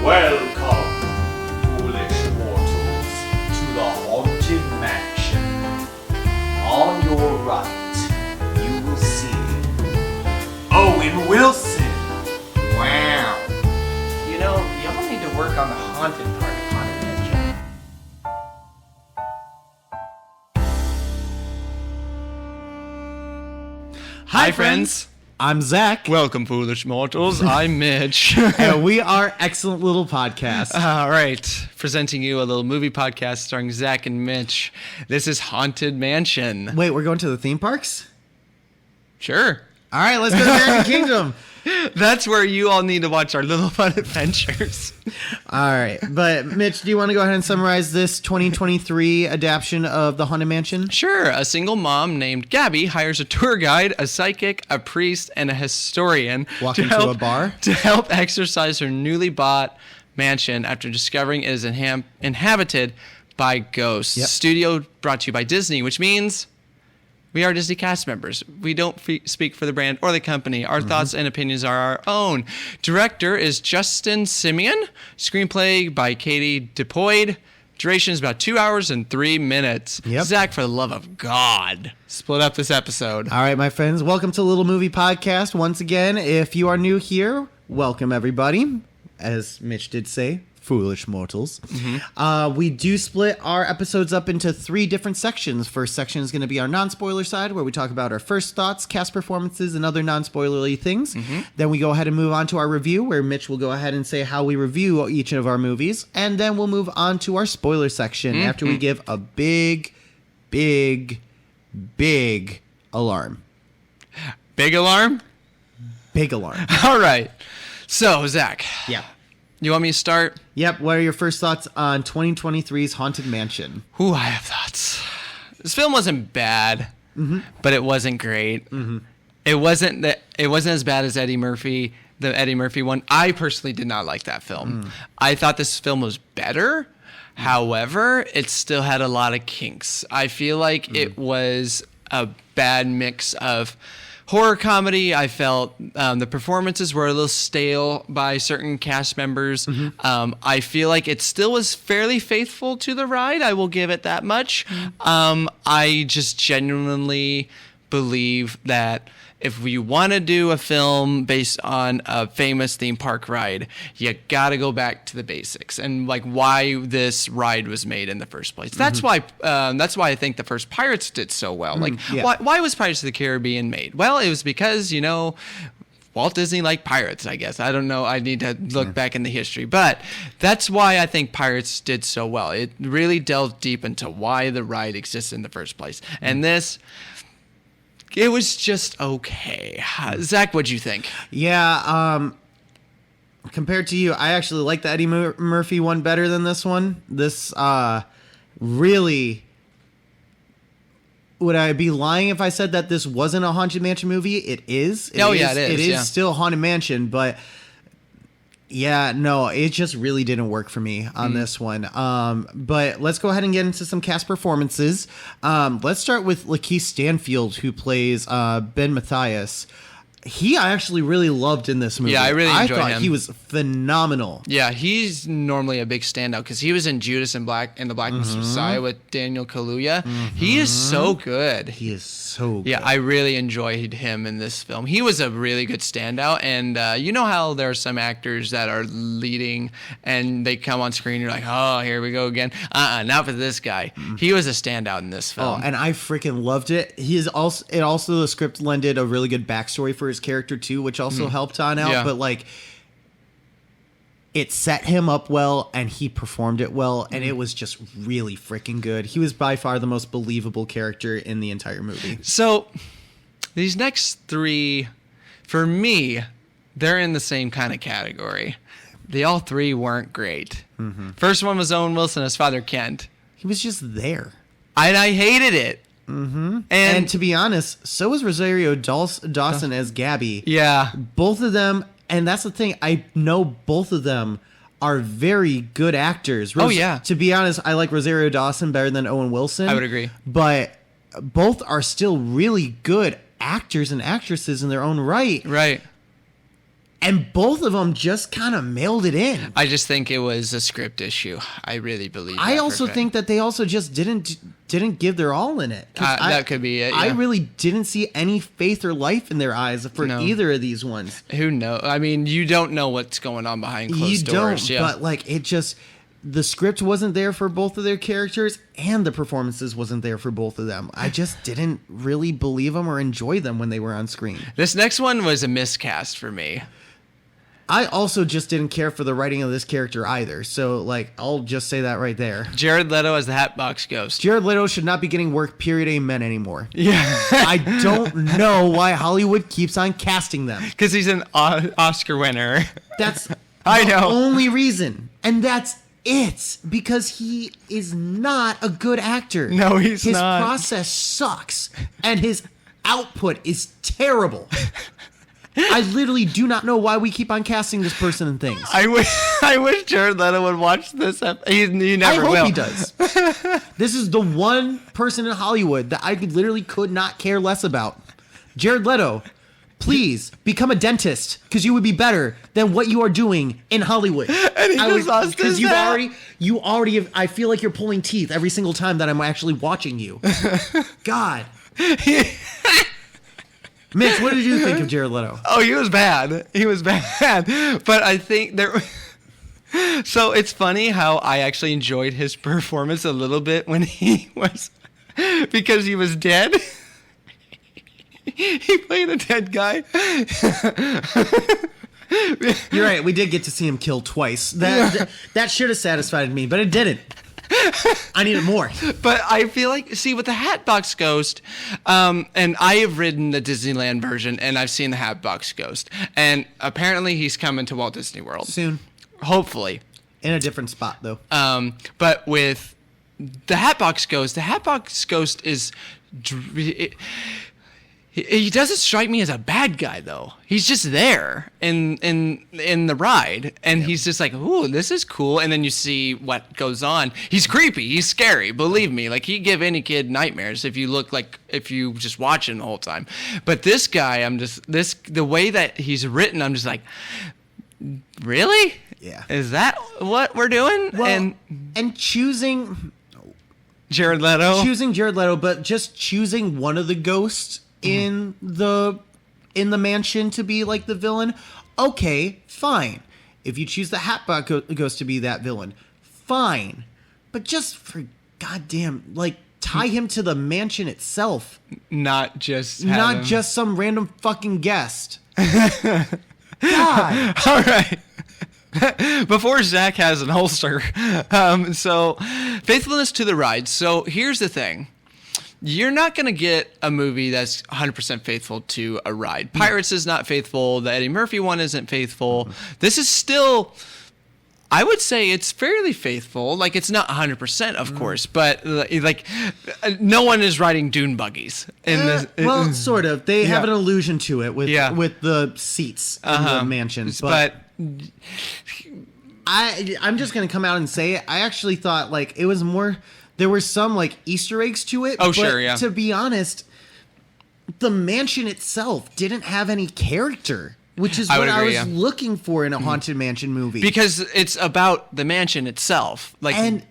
Welcome, foolish mortals, to the Haunted Mansion. On your right, you will see Owen Wilson. Wow. You know, y'all need to work on the haunted part of Haunted Mansion. Hi, friends. I'm Zach. Welcome, foolish mortals. I'm Mitch. And we are Excellent Little Podcast. All right. Presenting you a little movie podcast starring Zach and Mitch. This is Haunted Mansion. Wait, we're going to the theme parks? Sure. All right, let's go to American Kingdom. That's where you all need to watch our little fun adventures. All right. But, Mitch, do you want to go ahead and summarize this 2023 adaptation of The Haunted Mansion? Sure. A single mom named Gabby hires a tour guide, a psychic, a priest, and a historian Walk into a bar? To help exorcise her newly bought mansion after discovering it is inhabited by ghosts. Yep. Studio brought to you by Disney, which means we are Disney cast members. We don't speak for the brand or the company. Our thoughts and opinions are our own. Director is Justin Simeon. Screenplay by Katie DePoyd. Duration is about 2 hours and 3 minutes. Yep. Zach, for the love of God, split up this episode. All right, my friends. Welcome to Little Movie Podcast. Once again, if you are new here, welcome, everybody. As Mitch did say, foolish mortals. We do split our episodes up into 3 different sections. First section is going to be our non-spoiler side, where we talk about our first thoughts, cast performances, and other non-spoilerly things. Then we go ahead and move on to our review, where Mitch will go ahead and say how we review each of our movies. And then we'll move on to our spoiler section after we give a big alarm. Big alarm? Big alarm. All right. So, Zach. Yeah. You want me to start? Yep. What are your first thoughts on 2023's Haunted Mansion? Ooh, I have thoughts. This film wasn't bad, but it wasn't great. It wasn't as bad as the Eddie Murphy one. I personally did not like that film. I thought this film was better. However, it still had a lot of kinks. I feel like it was a bad mix of horror comedy. I felt the performances were a little stale by certain cast members. I feel like it still was fairly faithful to the ride. I will give it that much. I just genuinely believe that if you want to do a film based on a famous theme park ride, you got to go back to the basics and like why this ride was made in the first place. That's why I think the first Pirates did so well. Why was Pirates of the Caribbean made? Well, it was because, Walt Disney liked pirates, I guess. I don't know. I need to look back in the history. But that's why I think Pirates did so well. It really delved deep into why the ride exists in the first place. And this, it was just okay. Zach, what'd you think? Yeah, compared to you, I actually like the Eddie Murphy one better than this one. This really... Would I be lying if I said that this wasn't a Haunted Mansion movie? It is. It is. It is still Haunted Mansion, but... Yeah, no, it just really didn't work for me on this one. But let's go ahead and get into some cast performances. Let's start with Lakeith Stanfield, who plays Ben Mathias. I actually really loved in this movie. Yeah, I really enjoyed him. I thought he was phenomenal. Yeah, he's normally a big standout because he was in Judas and the Black Messiah with Daniel Kaluuya. He is so good. He is so good. Yeah, I really enjoyed him in this film. He was a really good standout. And you know how there are some actors that are leading and they come on screen, you're like, oh, here we go again. Not for this guy. He was a standout in this film. Oh, and I freaking loved it. The script lended a really good backstory for his character too, which also helped on out. Yeah. But like, it set him up well, and he performed it well, and it was just really freaking good. He was by far the most believable character in the entire movie. So, these next 3, for me, they're in the same kind of category. They all 3 weren't great. First one was Owen Wilson as Father Kent. He was just there, and I hated it. And to be honest, so was Rosario Dawson as Gabby. Yeah. Both of them, and that's the thing, I know both of them are very good actors. To be honest, I like Rosario Dawson better than Owen Wilson. I would agree. But both are still really good actors and actresses in their own right. Right. And both of them just kind of mailed it in. I just think it was a script issue. I really believe that. I also think that they also just didn't give their all in it. That could be it. Yeah. I really didn't see any faith or life in their eyes for either of these ones. Who knows? I mean, you don't know what's going on behind closed doors. You don't, but like it just... The script wasn't there for both of their characters, and the performances wasn't there for both of them. I just didn't really believe them or enjoy them when they were on screen. This next one was a miscast for me. I also just didn't care for the writing of this character either. So, like, I'll just say that right there. Jared Leto as the Hatbox Ghost. Jared Leto should not be getting work, period, amen, anymore. Yeah. I don't know why Hollywood keeps on casting them. Because he's an Oscar winner. That's I the know. only reason. And that's it. Because he is not a good actor. No, he's not. His process sucks. And his output is terrible. I literally do not know why we keep on casting this person in things. I wish Jared Leto would watch this. He never will. I hope he does. This is the one person in Hollywood that I literally could not care less about. Jared Leto, please become a dentist because you would be better than what you are doing in Hollywood. And he just lost his hat. You already have, I feel like you're pulling teeth every single time that I'm actually watching you. God. Mitch, what did you think of Jared Leto? Oh, he was bad. He was bad. But I think there... So it's funny how I actually enjoyed his performance a little bit when he was... Because he was dead. He played a dead guy. You're right. We did get to see him kill twice. That should have satisfied me, but it didn't. I needed more. But I feel like, see, with the Hatbox Ghost, and I have ridden the Disneyland version, and I've seen the Hatbox Ghost, and apparently he's coming to Walt Disney World soon. Hopefully, in a different spot though. But with the Hatbox Ghost is. He doesn't strike me as a bad guy though. He's just there in the ride, and he's just like, "Ooh, this is cool." And then you see what goes on. He's creepy. He's scary. Believe me, like he'd give any kid nightmares if you just watch him the whole time. But this guy, the way that he's written, I'm just like, really? Yeah. Is that what we're doing? Well, and choosing Jared Leto, but just choosing one of the ghosts in the mansion to be like the villain, okay, fine. If you choose the Hatbox Ghost to be that villain, fine. But just for goddamn, like, tie him to the mansion itself. Not just some random fucking guest. God. All right. Before Zach has an holster. So faithfulness to the ride. So here's the thing. You're not going to get a movie that's 100% faithful to a ride. Pirates is not faithful. The Eddie Murphy one isn't faithful. This is still, I would say it's fairly faithful. Like, it's not 100%, of course, but like no one is riding dune buggies in this. Well, sort of. They have an allusion to it with the seats in the mansion. But I'm just going to come out and say it. I actually thought like it was more... There were some like Easter eggs to it. Oh, sure, yeah. To be honest, the mansion itself didn't have any character, which is what I was looking for in a Haunted Mansion movie. Because it's about the mansion itself. And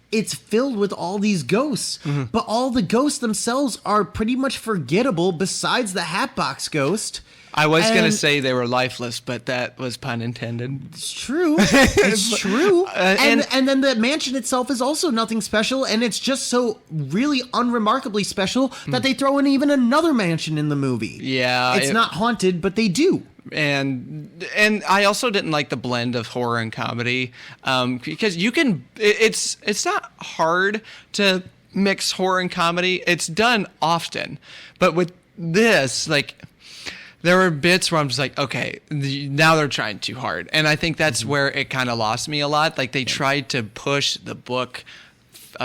it's filled with all these ghosts. But all the ghosts themselves are pretty much forgettable besides the Hatbox Ghost. I was going to say they were lifeless, but that was pun intended. It's true. It's true. And then the mansion itself is also nothing special, and it's just so really unremarkably special that they throw in even another mansion in the movie. Yeah. It's not haunted, but they do. And I also didn't like the blend of horror and comedy because you can. It's not hard to mix horror and comedy. It's done often, but with this, like, there were bits where I'm just like, okay, now they're trying too hard, and I think that's where it kind of lost me a lot. Like, they tried to push the book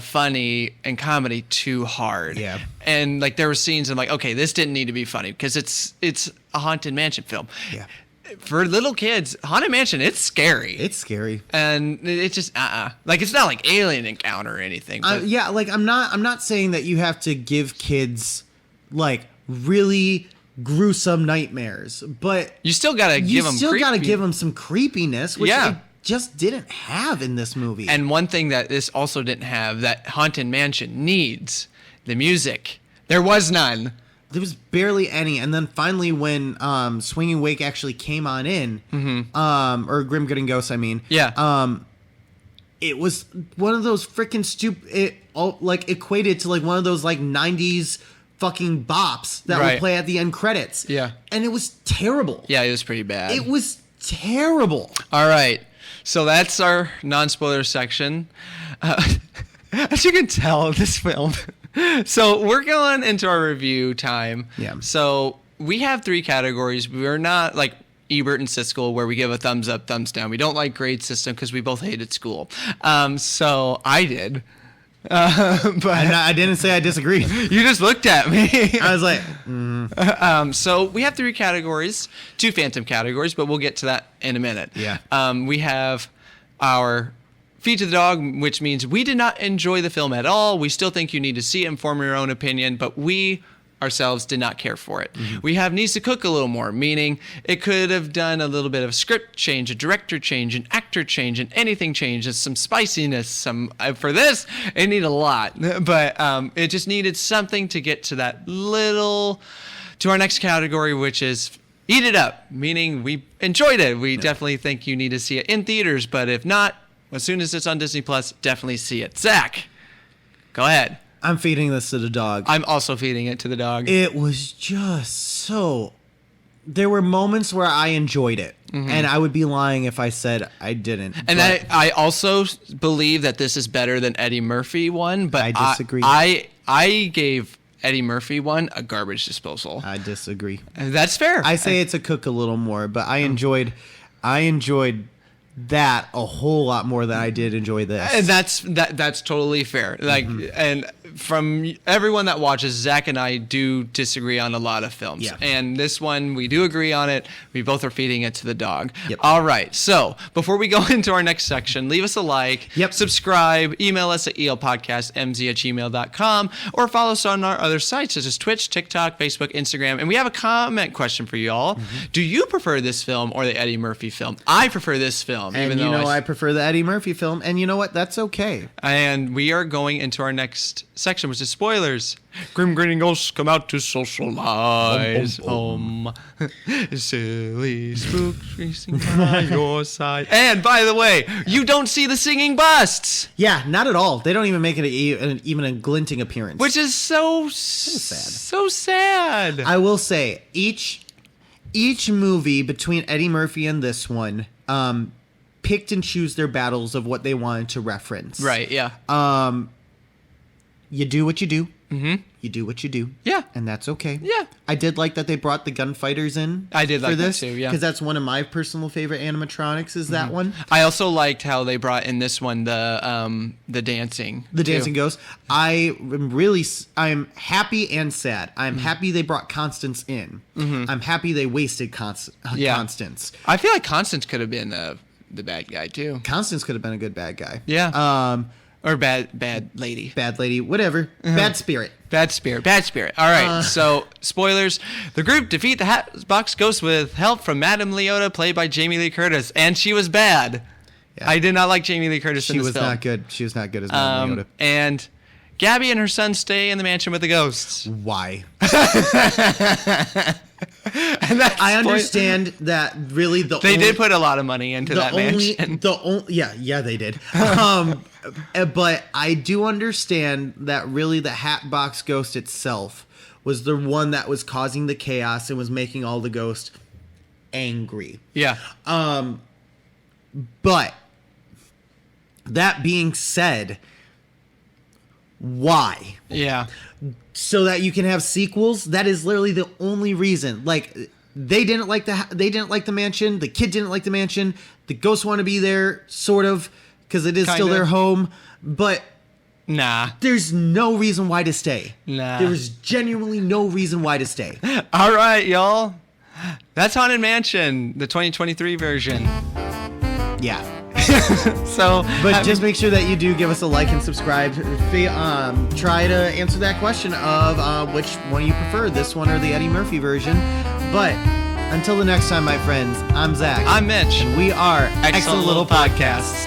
funny and comedy too hard. Yeah. And like there were scenes I'm like, okay, this didn't need to be funny because it's a Haunted Mansion film. Yeah. For little kids, Haunted Mansion, it's scary. It's scary. And it's just like it's not like Alien Encounter or anything. But yeah, like I'm not saying that you have to give kids like really gruesome nightmares, but You still gotta give them. gotta give them some creepiness, which Yeah. it just didn't have in this movie. And one thing that this also didn't have that Haunted Mansion needs, the music. There was none. There was barely any, and then finally when Swinging Wake actually came on in, or Grim Good and Ghost, I mean, it was one of those freaking equated to like one of those like 90s fucking bops that would play at the end credits. Yeah. And it was terrible. Yeah, it was pretty bad. It was terrible. All right. So that's our non-spoiler section. As you can tell, this film. So we're going into our review time. Yeah. So we have 3 categories. We're not like Ebert and Siskel where we give a thumbs up, thumbs down. We don't like grade system because we both hated school. So I did. But I didn't say I disagree. you just looked at me. I was like, So we have 3 categories, 2 phantom categories, but we'll get to that in a minute. Yeah. We have our feed to the dog, which means we did not enjoy the film at all. We still think you need to see it and form your own opinion, but we ourselves did not care for it. We have needs to cook a little more, meaning it could have done a little bit of a script change, a director change, an actor change, and anything change. There's some spiciness. Some for this, it needed a lot, but it just needed something to get to that little. To our next category, which is eat it up, meaning we enjoyed it. We definitely think you need to see it in theaters, but if not, as soon as it's on Disney Plus, definitely see it. Zach, go ahead. I'm feeding this to the dog. I'm also feeding it to the dog. It was just so... There were moments where I enjoyed it, and I would be lying if I said I didn't. And I also believe that this is better than Eddie Murphy one, but I disagree. I gave Eddie Murphy one a garbage disposal. I disagree. That's fair. I say it's a cook a little more, but I enjoyed that a whole lot more than I did enjoy this. And that's totally fair. Like, and from everyone that watches, Zach and I do disagree on a lot of films. Yeah. And this one, we do agree on it. We both are feeding it to the dog. Yep. All right. So before we go into our next section, leave us a like, Yep. subscribe, email us at elpodcastmz@gmail.com, or follow us on our other sites such as Twitch, TikTok, Facebook, Instagram. And we have a comment question for you all. Do you prefer this film or the Eddie Murphy film? I prefer this film. and even you though know I prefer the Eddie Murphy film, and you know what? That's okay. And we are going into our next section, which is spoilers. Grim grinning ghosts come out to socialize. Silly spooks racing by your side. And by the way, you don't see the singing busts, Yeah, not at all. They don't even make it even a glinting appearance. which is so sad. So sad. I will say, each movie between Eddie Murphy and this one picked and choose their battles of what they wanted to reference. Right, yeah. You do what you do. Mm-hmm. You do what you do. Yeah. And that's okay. Yeah. I did like that they brought the gunfighters in. I did for like that this, too, yeah. Because that's one of my personal favorite animatronics is that one. I also liked how they brought in this one the dancing. The too. dancing ghost. I'm happy and sad. I'm happy they brought Constance in. I'm happy they wasted Constance. I feel like Constance could have been the bad guy too. Constance could have been a good bad guy. Yeah. Or bad lady. Bad lady, whatever. Bad spirit. Bad spirit. All right. So, spoilers. The group defeat the Hatbox Ghost with help from Madame Leota, played by Jamie Lee Curtis, and she was bad. Yeah. I did not like Jamie Lee Curtis in She this was film. not good. She was not good as Madame Leota. And Gabby and her son stay in the mansion with the ghosts. Why? And that's I understand that really They did put a lot of money into that mansion. Yeah, they did. But I do understand that really the Hatbox Ghost itself was the one that was causing the chaos and was making all the ghosts angry. Yeah. But that being said, why? Yeah. So that you can have sequels? That is literally the only reason. Like, they didn't like the mansion. The kid didn't like the mansion. The ghosts want to be there, sort of, because it is still Kinda. their home. But Nah. there's no reason why to stay. Nah. There was genuinely no reason why to stay. All right, y'all. That's Haunted Mansion, the 2023 version. Yeah. So, But just make sure that you do give us a like and subscribe. Try to answer that question of which one you prefer, this one or the Eddie Murphy version. But until the next time, my friends, I'm Zach. I'm Mitch. And we are Excellent Little Podcasts.